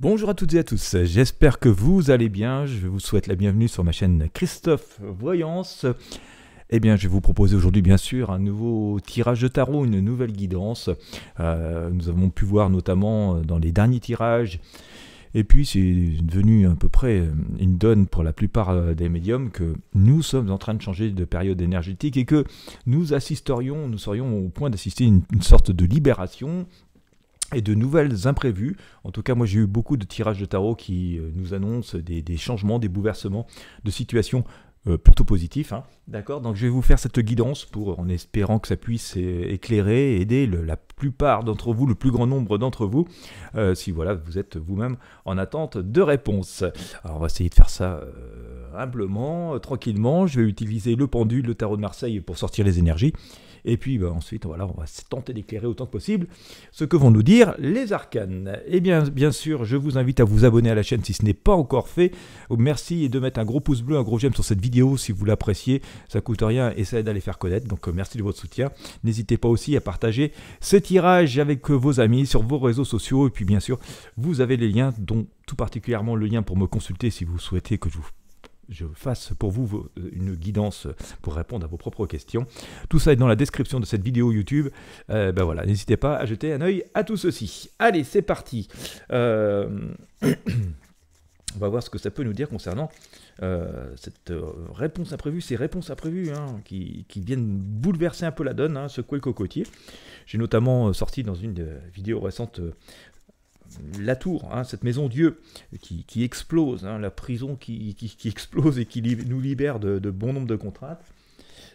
Bonjour à toutes et à tous, j'espère que vous allez bien, je vous souhaite la bienvenue sur ma chaîne Christophe Voyance. Eh bien, je vais vous proposer aujourd'hui bien sûr un nouveau tirage de tarot, une nouvelle guidance. Nous avons pu voir notamment dans les derniers tirages, et puis c'est devenu à peu près une donne pour la plupart des médiums que nous sommes en train de changer de période énergétique et que nous serions au point d'assister à une sorte de libération et de nouvelles imprévues. En tout cas, moi j'ai eu beaucoup de tirages de tarot qui nous annoncent des changements, des bouleversements de situations plutôt positifs. D'accord. Donc je vais vous faire cette guidance en espérant que ça puisse éclairer et aider la plupart d'entre vous, le plus grand nombre d'entre vous, si voilà, vous êtes vous-même en attente de réponses. Alors on va essayer de faire ça humblement, tranquillement. Je vais utiliser le pendule, le tarot de Marseille pour sortir les énergies. Et puis ensuite, voilà, on va tenter d'éclairer autant que possible ce que vont nous dire les arcanes. Et bien sûr, je vous invite à vous abonner à la chaîne si ce n'est pas encore fait. Merci et de mettre un gros pouce bleu, un gros j'aime sur cette vidéo si vous l'appréciez. Ça coûte rien et ça aide à les faire connaître. Donc merci de votre soutien. N'hésitez pas aussi à partager ce tirage avec vos amis sur vos réseaux sociaux. Et puis bien sûr, vous avez les liens, dont tout particulièrement le lien pour me consulter si vous souhaitez que je fasse pour vous une guidance pour répondre à vos propres questions. Tout ça est dans la description de cette vidéo YouTube. Voilà, n'hésitez pas à jeter un œil à tout ceci. Allez, c'est parti. On va voir ce que ça peut nous dire concernant cette réponse imprévue, ces réponses imprévues qui viennent bouleverser un peu la donne, secouer le cocotier. J'ai notamment sorti dans une vidéo récente la tour, cette maison Dieu qui explose, la prison qui explose et qui nous libère de bon nombre de contraintes.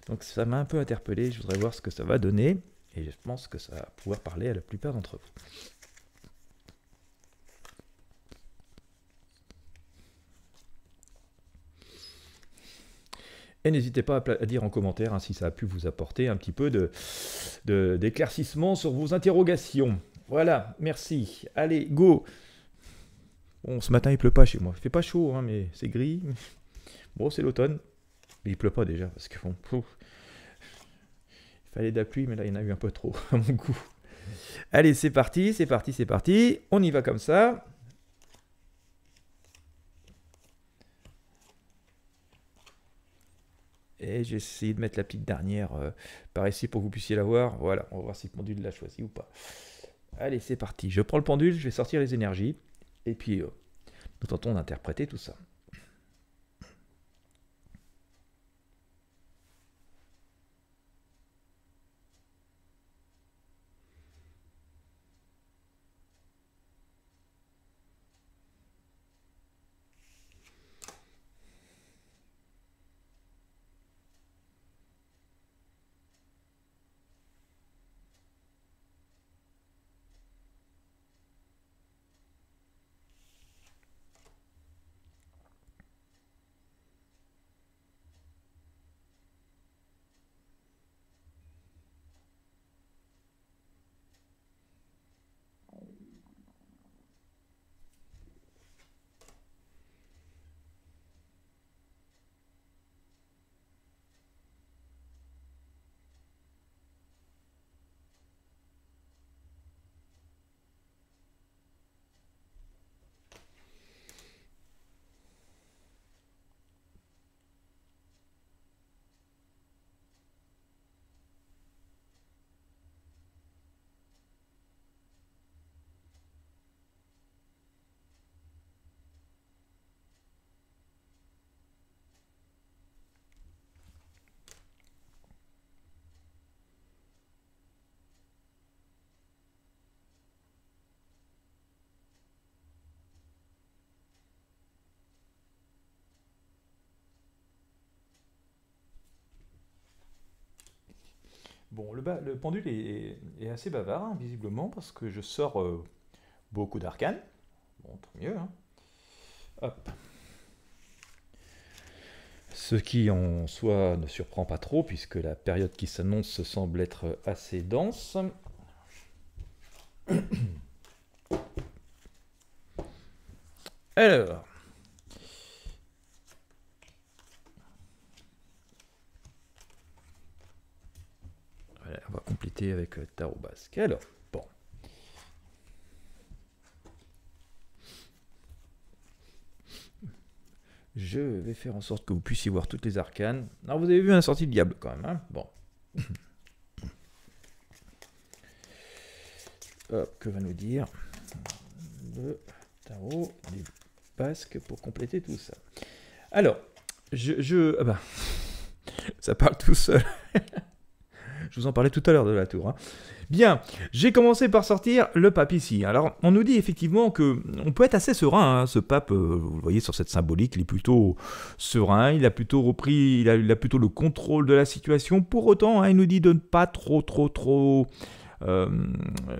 Donc ça m'a un peu interpellé, je voudrais voir ce que ça va donner, et je pense que ça va pouvoir parler à la plupart d'entre vous. Et n'hésitez pas à dire en commentaire si ça a pu vous apporter un petit peu d'éclaircissement sur vos interrogations. Voilà, merci. Allez, go. Bon, ce matin, il pleut pas chez moi. Il fait pas chaud, mais c'est gris. Bon, c'est l'automne. Mais il pleut pas déjà, parce que bon, il fallait de la pluie, mais là, il y en a eu un peu trop, à mon goût. Allez, c'est parti, c'est parti, c'est parti. On y va comme ça. Et j'ai essayé de mettre la petite dernière par ici pour que vous puissiez la voir. Voilà, on va voir si le pendule l'a choisi ou pas. Allez, c'est parti. Je prends le pendule, je vais sortir les énergies. Et puis, nous tentons d'interpréter tout ça. Bon, le pendule est assez bavard, visiblement, parce que je sors beaucoup d'arcanes. Bon, tant mieux. Hop. Ce qui en soi ne surprend pas trop, puisque la période qui s'annonce semble être assez dense. Alors. Voilà, on va compléter avec Tarot Basque. Alors, bon. Je vais faire en sorte que vous puissiez voir toutes les arcanes. Alors vous avez vu un sorti de diable quand même, hein. Bon. Hop, que va nous dire le tarot du basque pour compléter tout ça. Alors, ah ben, ça parle tout seul. Je vous en parlais tout à l'heure de la tour, hein. Bien, j'ai commencé par sortir le pape ici. Alors, on nous dit effectivement que on peut être assez serein, hein. Ce pape, vous le voyez sur cette symbolique, il est plutôt serein, il a plutôt repris, il a plutôt le contrôle de la situation. Pour autant, hein, il nous dit de ne pas trop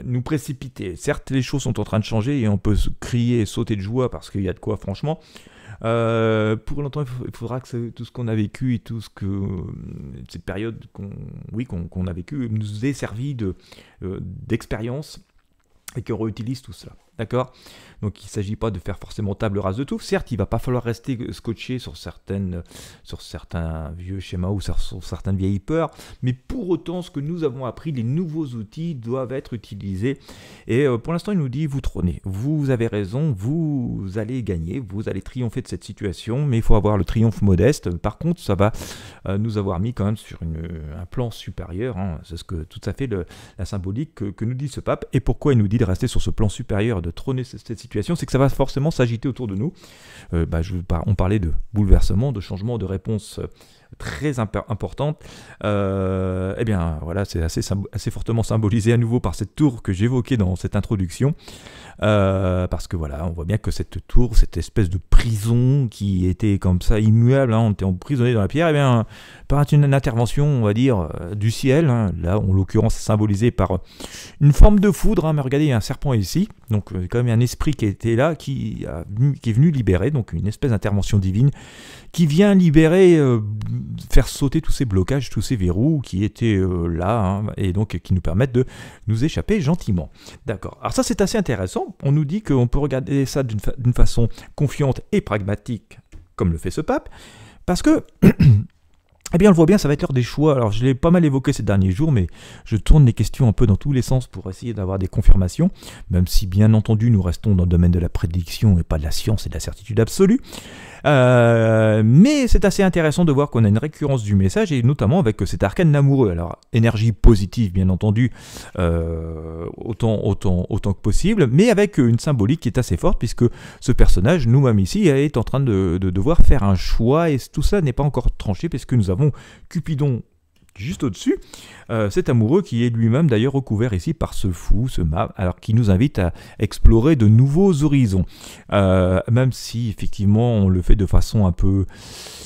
nous précipiter. Certes, les choses sont en train de changer et on peut crier et sauter de joie parce qu'il y a de quoi, franchement. Pour longtemps, il faudra que tout ce qu'on a vécu et tout ce que cette période qu'on a vécu nous ait servi d'expérience et qu'on réutilise tout cela. D'accord ? Donc il ne s'agit pas de faire forcément table rase de tout. Certes, il ne va pas falloir rester scotché sur certains vieux schémas ou sur certaines vieilles peurs, mais pour autant, ce que nous avons appris, les nouveaux outils doivent être utilisés. Et pour l'instant, il nous dit, vous trônez, vous avez raison, vous allez gagner, vous allez triompher de cette situation, mais il faut avoir le triomphe modeste. Par contre, ça va nous avoir mis quand même sur un plan supérieur, hein. C'est ce que tout à fait la symbolique que nous dit ce pape. Et pourquoi il nous dit de rester sur ce plan supérieur, de trôner cette situation, c'est que ça va forcément s'agiter autour de nous. On parlait de bouleversement, de changement, de réponse très importante. Eh bien, voilà, c'est assez fortement symbolisé à nouveau par cette tour que j'évoquais dans cette introduction. Parce que voilà, on voit bien que cette tour, cette espèce de prison qui était comme ça immuable, hein, on était emprisonné dans la pierre, eh bien, par une intervention, on va dire, du ciel, hein, là, en l'occurrence, symbolisé par une forme de foudre, hein, mais regardez, il y a un serpent ici, donc quand même un esprit qui était là, qui est venu libérer, donc une espèce d'intervention divine, qui vient libérer, faire sauter tous ces blocages, tous ces verrous qui étaient là, hein, et donc qui nous permettent de nous échapper gentiment. D'accord. Alors ça, c'est assez intéressant. On nous dit qu'on peut regarder ça d'une façon confiante et pragmatique, comme le fait ce pape, parce que, eh bien, on le voit bien, ça va être l'heure des choix. Alors, je l'ai pas mal évoqué ces derniers jours, mais je tourne les questions un peu dans tous les sens pour essayer d'avoir des confirmations, même si, bien entendu, nous restons dans le domaine de la prédiction et pas de la science et de la certitude absolue. Mais c'est assez intéressant de voir qu'on a une récurrence du message, et notamment avec cet arcane d'amoureux. Alors, énergie positive, bien entendu, autant que possible, mais avec une symbolique qui est assez forte, puisque ce personnage, nous-mêmes ici, est en train de devoir faire un choix, et tout ça n'est pas encore tranché, puisque nous avons Cupidon juste au-dessus, cet amoureux qui est lui-même d'ailleurs recouvert ici par ce fou, ce mât, alors qui nous invite à explorer de nouveaux horizons, même si effectivement on le fait de façon un peu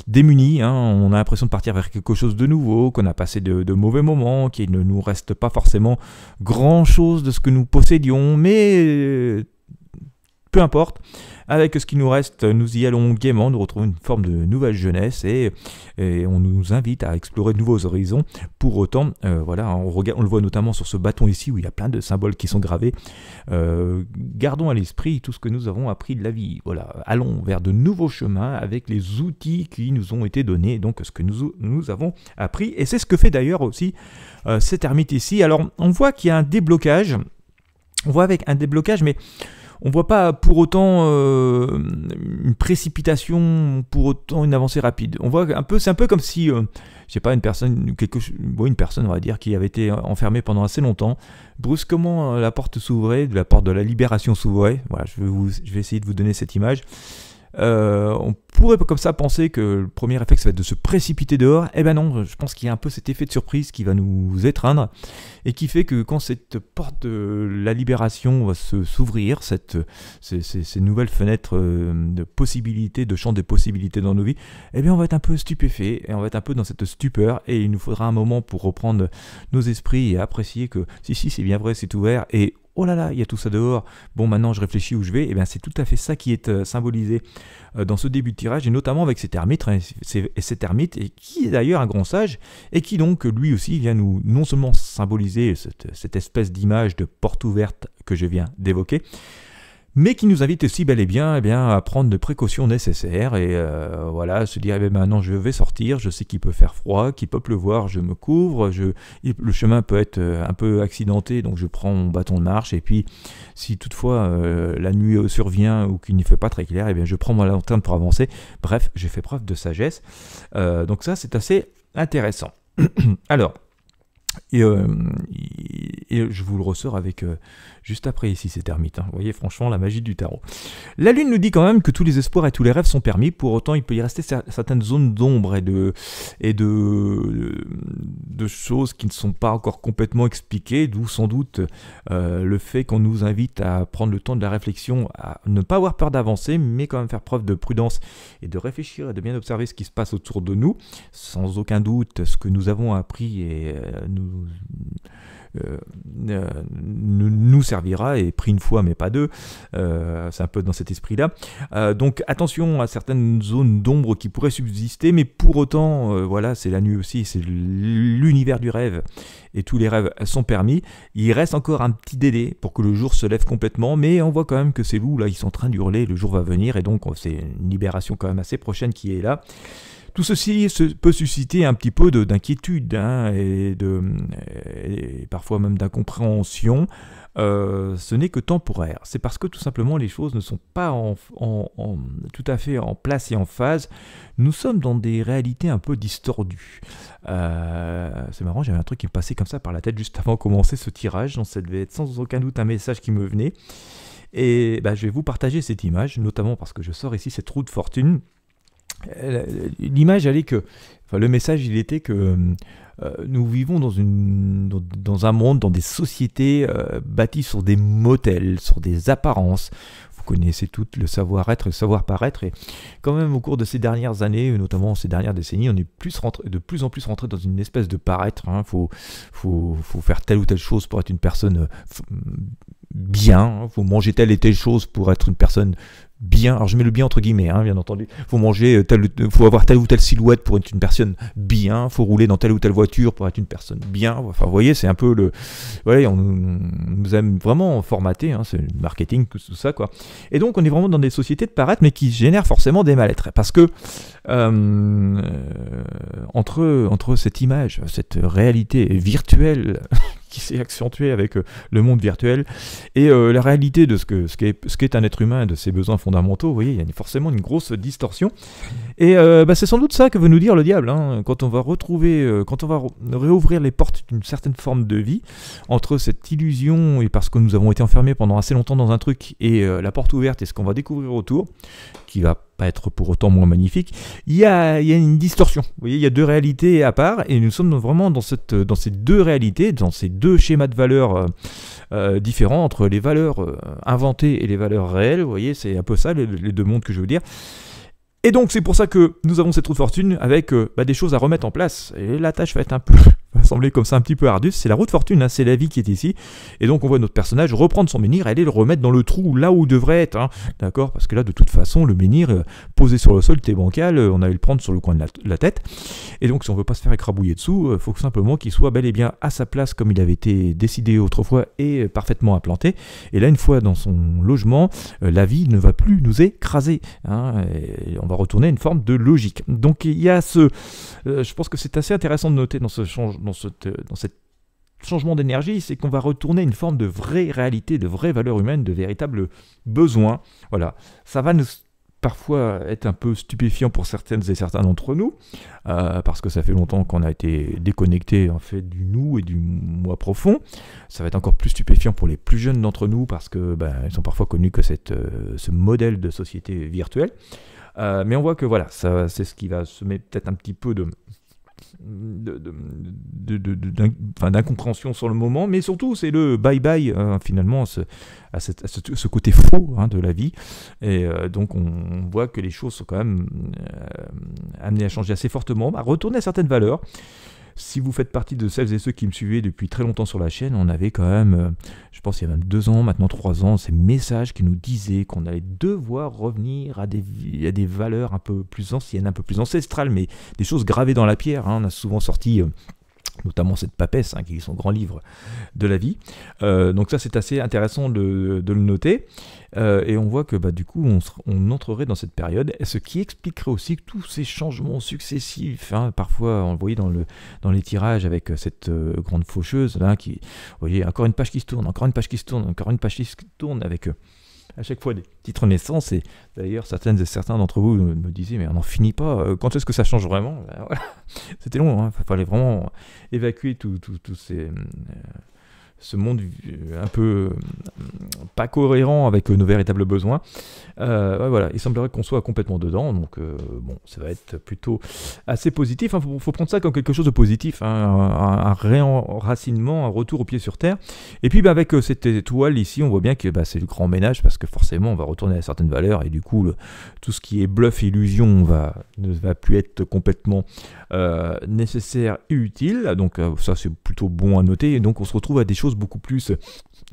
démunie, hein, on a l'impression de partir vers quelque chose de nouveau, qu'on a passé de mauvais moments, qu'il ne nous reste pas forcément grand-chose de ce que nous possédions, mais peu importe, avec ce qui nous reste, nous y allons gaiement, nous retrouvons une forme de nouvelle jeunesse, et on nous invite à explorer de nouveaux horizons. Pour autant, voilà, on le voit notamment sur ce bâton ici où il y a plein de symboles qui sont gravés. Gardons à l'esprit tout ce que nous avons appris de la vie. Voilà, allons vers de nouveaux chemins avec les outils qui nous ont été donnés, donc ce que nous avons appris. Et c'est ce que fait d'ailleurs aussi cet ermite ici. Alors, on voit qu'il y a un déblocage. On voit avec un déblocage, mais on ne voit pas pour autant une précipitation, pour autant une avancée rapide. On voit c'est un peu comme si, je sais pas, une personne, on va dire, qui avait été enfermée pendant assez longtemps, brusquement la porte s'ouvrait, la porte de la libération s'ouvrait. Voilà, je vais essayer de vous donner cette image. On pourrait comme ça penser que le premier réflexe va être de se précipiter dehors. Eh ben non, je pense qu'il y a un peu cet effet de surprise qui va nous étreindre et qui fait que quand cette porte de la libération va s'ouvrir, ces nouvelles fenêtres de possibilités, de champ des possibilités dans nos vies, eh bien on va être un peu stupéfait et on va être un peu dans cette stupeur, et il nous faudra un moment pour reprendre nos esprits et apprécier que si c'est bien vrai, c'est ouvert, et oh là là, il y a tout ça dehors, bon maintenant je réfléchis où je vais. Et bien c'est tout à fait ça qui est symbolisé dans ce début de tirage, et notamment avec cet ermite, cet ermite, et qui est d'ailleurs un grand sage, et qui donc lui aussi vient nous non seulement symboliser cette espèce d'image de porte ouverte que je viens d'évoquer, mais qui nous invite aussi bel et bien, à prendre les précautions nécessaires et voilà, se dire maintenant je vais sortir, je sais qu'il peut faire froid, qu'il peut pleuvoir, je me couvre, le chemin peut être un peu accidenté, donc je prends mon bâton de marche et puis si toutefois la nuit survient ou qu'il n'y fait pas très clair, je prends ma lanterne pour avancer. Bref, j'ai fait preuve de sagesse, donc ça c'est assez intéressant. Alors, et je vous le ressors avec juste après ici cet ermite. Vous voyez, franchement, la magie du tarot. La Lune nous dit quand même que tous les espoirs et tous les rêves sont permis. Pour autant, il peut y rester certaines zones d'ombre et de choses qui ne sont pas encore complètement expliquées, d'où sans doute le fait qu'on nous invite à prendre le temps de la réflexion, à ne pas avoir peur d'avancer, mais quand même faire preuve de prudence et de réfléchir et de bien observer ce qui se passe autour de nous. Sans aucun doute, ce que nous avons appris et nous servira, et pris une fois mais pas deux, c'est un peu dans cet esprit là, donc attention à certaines zones d'ombre qui pourraient subsister, mais pour autant voilà, c'est la nuit aussi, c'est l'univers du rêve et tous les rêves sont permis. Il reste encore un petit délai pour que le jour se lève complètement, mais on voit quand même que ces loups là, ils sont en train d'hurler, le jour va venir, et donc c'est une libération quand même assez prochaine qui est là. Tout ceci peut susciter un petit peu d'inquiétude et parfois même d'incompréhension. Ce n'est que temporaire. C'est parce que tout simplement les choses ne sont pas tout à fait en place et en phase. Nous sommes dans des réalités un peu distordues. C'est marrant, j'avais un truc qui me passait comme ça par la tête juste avant de commencer ce tirage. Donc ça devait être sans aucun doute un message qui me venait. Et je vais vous partager cette image, notamment parce que je sors ici cette roue de fortune. L'image, le message, il était que nous vivons dans un monde, dans des sociétés bâties sur des modèles, sur des apparences. Vous connaissez toutes le savoir-être et le savoir-paraître, et quand même au cours de ces dernières années, notamment ces dernières décennies, on est de plus en plus rentré dans une espèce de paraître. Faut faire telle ou telle chose pour être une personne bien, faut manger telle et telle chose pour être une personne bien, alors je mets le bien entre guillemets, bien entendu, faut avoir telle ou telle silhouette pour être une personne bien, faut rouler dans telle ou telle voiture pour être une personne bien, enfin vous voyez, c'est un peu on nous aime vraiment formater, c'est le marketing, tout ça quoi, et donc on est vraiment dans des sociétés de paraître, mais qui génèrent forcément des mal-être, parce que entre cette image, cette réalité virtuelle qui s'est accentuée avec le monde virtuel et la réalité de ce qu'est un être humain et de ses besoins fondamentaux, vous voyez, il y a forcément une grosse distorsion. Et c'est sans doute ça que veut nous dire le diable, quand on va réouvrir les portes d'une certaine forme de vie, entre cette illusion et parce que nous avons été enfermés pendant assez longtemps dans un truc et la porte ouverte et ce qu'on va découvrir autour, qui va pas être pour autant moins magnifique, il y a une distorsion. Vous voyez, il y a deux réalités à part, et nous sommes vraiment dans ces deux réalités, dans ces deux schémas de valeurs différents, entre les valeurs inventées et les valeurs réelles. Vous voyez, c'est un peu ça, les deux mondes que je veux dire. Et donc c'est pour ça que nous avons cette roue de fortune avec des choses à remettre en place. Et la tâche va sembler comme ça un petit peu ardue. C'est la roue de fortune, c'est la vie qui est ici. Et donc on voit notre personnage reprendre son menhir et aller le remettre dans le trou, là où il devrait être. D'accord ? Parce que là, de toute façon, le menhir posé sur le sol, t'es bancal, on allait le prendre sur le coin de la tête. Et donc si on veut pas se faire écrabouiller dessous, il faut simplement qu'il soit bel et bien à sa place comme il avait été décidé autrefois et parfaitement implanté. Et là, une fois dans son logement, la vie ne va plus nous écraser. Et on va retourner à une forme de logique. Donc il y a je pense que c'est assez intéressant de noter dans cet changement d'énergie, c'est qu'on va retourner à une forme de vraie réalité, de vraies valeurs humaines, de véritables besoins. Voilà, ça va nous parfois être un peu stupéfiant pour certaines et certains d'entre nous, parce que ça fait longtemps qu'on a été déconnecté en fait du nous et du moi profond. Ça va être encore plus stupéfiant pour les plus jeunes d'entre nous, parce que ils sont parfois connus que ce modèle de société virtuelle. Mais on voit que voilà, c'est ce qui va semer peut-être un petit peu d'incompréhension sur le moment, mais surtout c'est le bye-bye finalement à ce côté faux de la vie. Et donc on voit que les choses sont quand même amenées à changer assez fortement, à retourner à certaines valeurs. Si vous faites partie de celles et ceux qui me suivaient depuis très longtemps sur la chaîne, on avait quand même, je pense il y a même 2 ans, maintenant 3 ans, ces messages qui nous disaient qu'on allait devoir revenir à des valeurs un peu plus anciennes, un peu plus ancestrales, mais des choses gravées dans la pierre. On a souvent sorti notamment cette papesse, qui est son grand livre de la vie. Donc ça, c'est assez intéressant de le noter. Et on voit que du coup, on entrerait dans cette période, ce qui expliquerait aussi que tous ces changements successifs, parfois on le voyait dans les tirages avec cette grande faucheuse, là, vous voyez, encore une page qui se tourne, encore une page qui se tourne, encore une page qui se tourne, avec à chaque fois des petites renaissances. Et d'ailleurs, certains d'entre vous me disaient, mais on n'en finit pas, quand est-ce que ça change vraiment? Voilà. C'était long, il fallait vraiment évacuer tout ce monde un peu pas cohérent avec nos véritables besoins. Voilà, il semblerait qu'on soit complètement dedans, donc ça va être plutôt assez positif. Faut prendre ça comme quelque chose de positif, un réenracinement, un retour au pied sur terre. Et puis avec cette étoile ici, on voit bien que c'est le grand ménage, parce que forcément on va retourner à certaines valeurs, et du coup tout ce qui est bluff et illusion ne va plus être complètement nécessaire et utile. Donc ça, c'est plutôt bon à noter, et donc on se retrouve à des choses beaucoup plus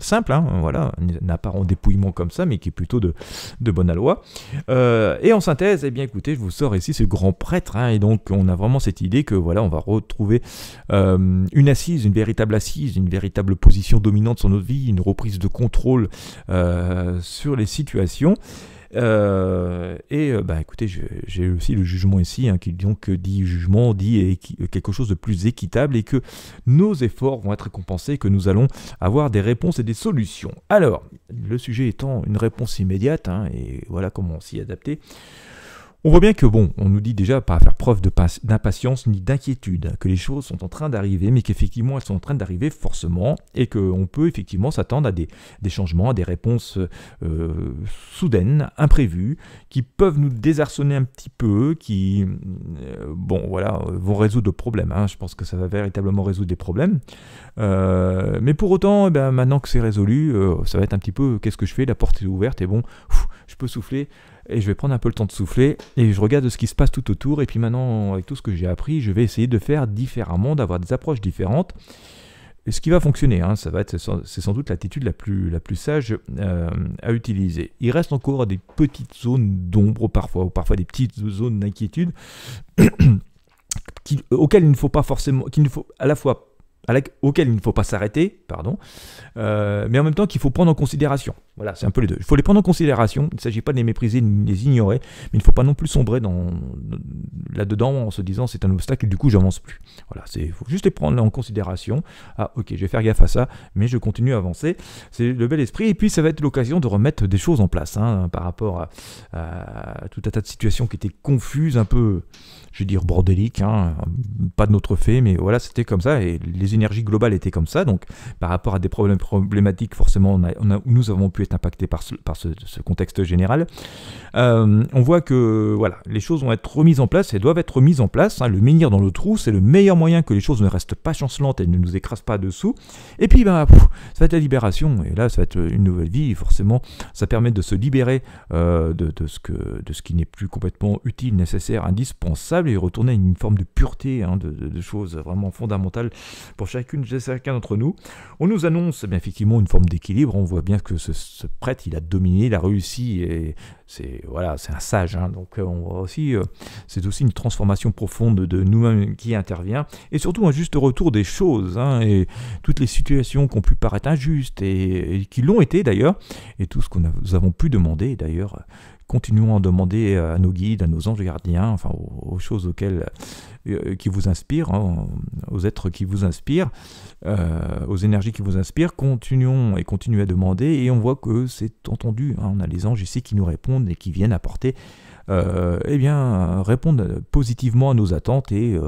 simple, voilà, un apparent dépouillement comme ça, mais qui est plutôt de bonne aloi. Et en synthèse, écoutez, je vous sors ici ce grand prêtre, et donc on a vraiment cette idée que voilà, on va retrouver une assise, une véritable assise, une véritable position dominante sur notre vie, une reprise de contrôle sur les situations. Écoutez, j'ai aussi le jugement ici, qui donc dit jugement, dit quelque chose de plus équitable, et que nos efforts vont être récompensés, que nous allons avoir des réponses et des solutions. Alors, le sujet étant une réponse immédiate, et voilà comment s'y adapter. On voit bien que, on nous dit déjà pas à faire preuve d'impatience ni d'inquiétude, que les choses sont en train d'arriver, mais qu'effectivement elles sont en train d'arriver forcément, et qu'on peut effectivement s'attendre à des changements, à des réponses soudaines, imprévues, qui peuvent nous désarçonner un petit peu, qui, vont résoudre le problème. Je pense que ça va véritablement résoudre des problèmes. Mais pour autant, maintenant que c'est résolu, ça va être un petit peu, qu'est-ce que je fais? La porte est ouverte, et je peux souffler. Et je vais prendre un peu le temps de souffler, et je regarde ce qui se passe tout autour, et puis maintenant, avec tout ce que j'ai appris, je vais essayer de faire différemment, d'avoir des approches différentes. Et ce qui va fonctionner, c'est sans doute l'attitude la plus sage à utiliser. Il reste encore des petites zones d'ombre parfois, ou parfois des petites zones d'inquiétude, auxquelles il ne faut pas forcément, auquel il ne faut pas s'arrêter, mais en même temps qu'il faut prendre en considération. Voilà, c'est un peu les deux. Il faut les prendre en considération, il ne s'agit pas de les mépriser, ni de les ignorer, mais il ne faut pas non plus sombrer là-dedans en se disant c'est un obstacle et du coup j'avance plus. Voilà, il faut juste les prendre en considération. Ah ok, je vais faire gaffe à ça, mais je continue à avancer. C'est le bel esprit, et puis ça va être l'occasion de remettre des choses en place, par rapport à tout un tas de situations qui étaient confuses, un peu, je vais dire bordéliques, pas de notre fait, mais voilà, c'était comme ça, et les énergies globales étaient comme ça, donc par rapport à des problématiques, forcément, nous avons pu être impactés par ce contexte général. On voit que voilà, les choses vont être remises en place, elles doivent être mises en place. Le menhir dans le trou, c'est le meilleur moyen que les choses ne restent pas chancelantes et ne nous écrasent pas dessous. Et puis, ça va être la libération, et là, ça va être une nouvelle vie, et forcément, ça permet de se libérer de ce qui n'est plus complètement utile, nécessaire, indispensable, et retourner à une forme de pureté, de choses vraiment fondamentales pour chacun d'entre nous. On nous annonce effectivement une forme d'équilibre. On voit bien que ce prêtre, il a dominé, il a réussi, et c'est un sage. Donc on voit aussi, c'est aussi une transformation profonde de nous-mêmes qui intervient, et surtout un juste retour des choses, et toutes les situations qui ont pu paraître injustes et qui l'ont été d'ailleurs, et tout ce que nous avons pu demander d'ailleurs. Continuons à demander à nos guides, à nos anges gardiens, aux choses qui vous inspirent, aux êtres qui vous inspirent, aux énergies qui vous inspirent. Continuons à demander, et on voit que c'est entendu. On a les anges ici qui nous répondent et qui viennent apporter, répondre positivement à nos attentes et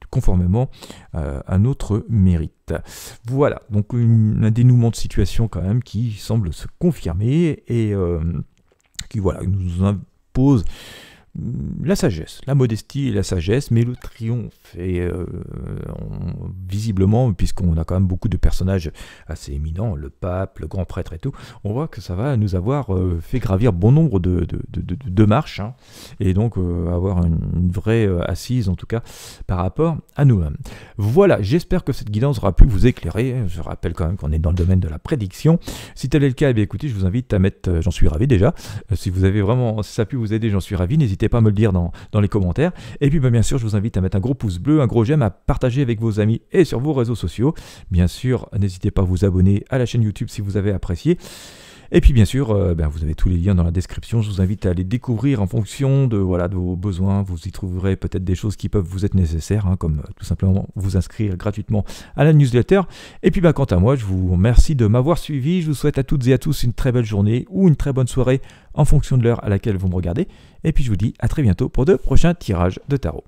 conformément à notre mérite. Voilà, donc un dénouement de situation quand même qui semble se confirmer, et qui nous impose la sagesse, la modestie et la sagesse, mais le triomphe. Et visiblement, puisqu'on a quand même beaucoup de personnages assez éminents, le pape, le grand prêtre et tout, on voit que ça va nous avoir fait gravir bon nombre de marches, et donc avoir une vraie assise, en tout cas, par rapport à nous-mêmes. Voilà, j'espère que cette guidance aura pu vous éclairer. Je rappelle quand même qu'on est dans le domaine de la prédiction. Si tel est le cas, écoutez, je vous invite à mettre, j'en suis ravi déjà, si ça a pu vous aider, j'en suis ravi, n'hésitez n'hésitez pas à me le dire dans les commentaires. Et puis bien sûr, je vous invite à mettre un gros pouce bleu, un gros j'aime, à partager avec vos amis et sur vos réseaux sociaux. Bien sûr, n'hésitez pas à vous abonner à la chaîne YouTube si vous avez apprécié. Et puis bien sûr, vous avez tous les liens dans la description. Je vous invite à les découvrir en fonction de vos besoins. Vous y trouverez peut-être des choses qui peuvent vous être nécessaires, comme tout simplement vous inscrire gratuitement à la newsletter. Et puis quant à moi, je vous remercie de m'avoir suivi. Je vous souhaite à toutes et à tous une très belle journée ou une très bonne soirée en fonction de l'heure à laquelle vous me regardez. Et puis je vous dis à très bientôt pour de prochains tirages de tarot.